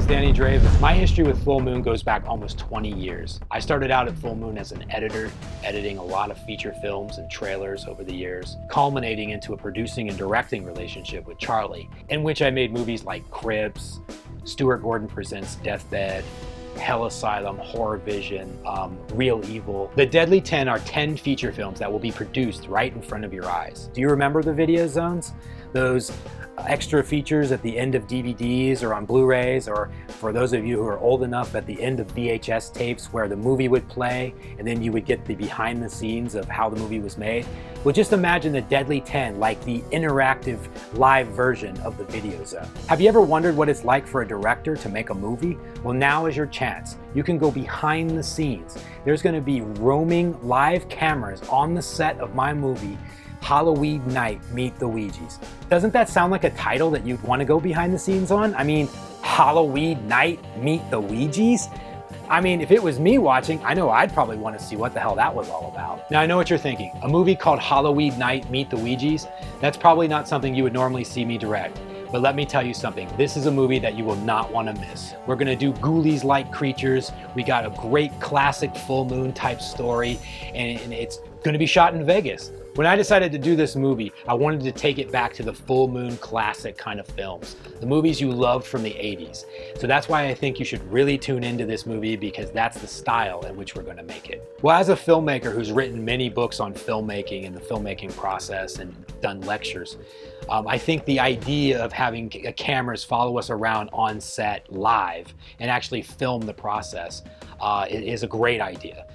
name's Danny Draven. My history with Full Moon goes back almost 20 years. I started out at Full Moon as an editor, editing a lot of feature films and trailers over the years, culminating into a producing and directing relationship with Charlie, in which I made movies like Cribs, Stuart Gordon Presents Deathbed, Hell Asylum, Horror Vision, Real Evil. The Deadly 10 are 10 feature films that will be produced right in front of your eyes. Do you remember the video zones? Those extra features at the end of DVDs or on Blu-rays, or for those of you who are old enough, at the end of VHS tapes where the movie would play and then you would get the behind the scenes of how the movie was made. Well, just imagine the Deadly 10 like the interactive live version of the video zone. Have you ever wondered what it's like for a director to make a movie? Well, now is your chance. You can go behind the scenes. There's going to be roaming live cameras on the set of my movie, Halloweed Night, Meet the Weedjies. Doesn't that sound like a title that you'd want to go behind the scenes on? I mean, Halloweed Night, Meet the Weedjies? I mean, if it was me watching, I know I'd probably want to see what the hell that was all about. Now, I know what you're thinking. A movie called Halloweed Night, Meet the Weedjies? That's probably not something you would normally see me direct. But let me tell you something, this is a movie that you will not want to miss. We're gonna do Ghoulies-like creatures. We got a great classic Full Moon type story, and it's gonna be shot in Vegas. When I decided to do this movie, I wanted to take it back to the Full Moon classic kind of films, the movies you loved from the 80s. So that's why I think you should really tune into this movie, because that's the style in which we're gonna make it. Well, as a filmmaker who's written many books on filmmaking and the filmmaking process and done lectures, I think the idea of having cameras follow us around on set live and actually film the process is a great idea.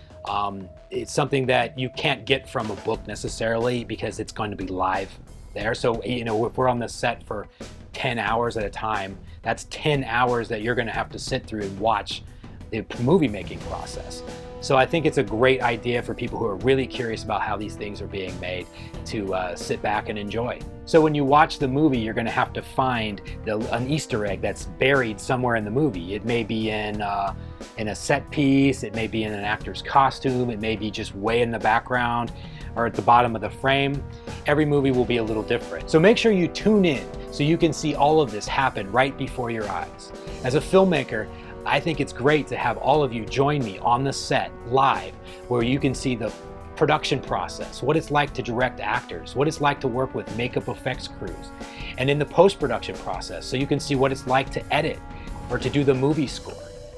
It's something that you can't get from a book necessarily, because it's going to be live there. So, you know, if we're on the set for 10 hours at a time, that's 10 hours that you're going to have to sit through and watch the movie making process. So I think it's a great idea for people who are really curious about how these things are being made to sit back and enjoy. So when you watch the movie, you're going to have to find an Easter egg that's buried somewhere in the movie. It may be in a set piece, it may be in an actor's costume, it may be just way in the background or at the bottom of the frame. Every movie will be a little different. So make sure you tune in so you can see all of this happen right before your eyes. As a filmmaker, I think it's great to have all of you join me on the set live, where you can see the production process, what it's like to direct actors, what it's like to work with makeup effects crews, and in the post-production process, so you can see what it's like to edit or to do the movie score.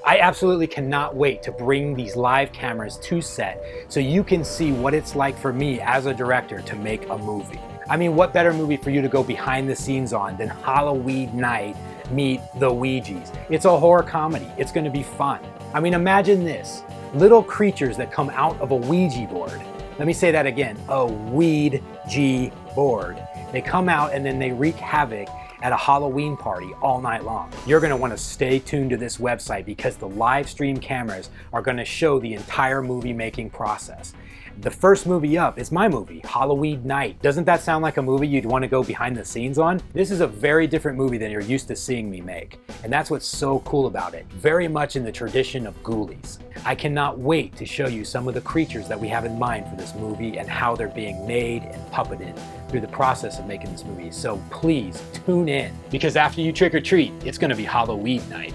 I absolutely cannot wait to bring these live cameras to set so you can see what it's like for me as a director to make a movie. I mean, what better movie for you to go behind the scenes on than Halloweed Night, Meet the Weedjies? It's a horror comedy. It's going to be fun. I mean, imagine this. Little creatures that come out of a Ouija board. Let me say that again. A Ouija board. They come out and then they wreak havoc at a Halloween party all night long. You're going to want to stay tuned to this website, because the live stream cameras are going to show the entire movie making process. The first movie up is my movie, Halloweed Night. Doesn't that sound like a movie you'd want to go behind the scenes on? This is a very different movie than you're used to seeing me make. And that's what's so cool about it. Very much in the tradition of Ghoulies. I cannot wait to show you some of the creatures that we have in mind for this movie and how they're being made and puppeted through the process of making this movie. So please tune in, because after you trick or treat, it's going to be Halloweed Night.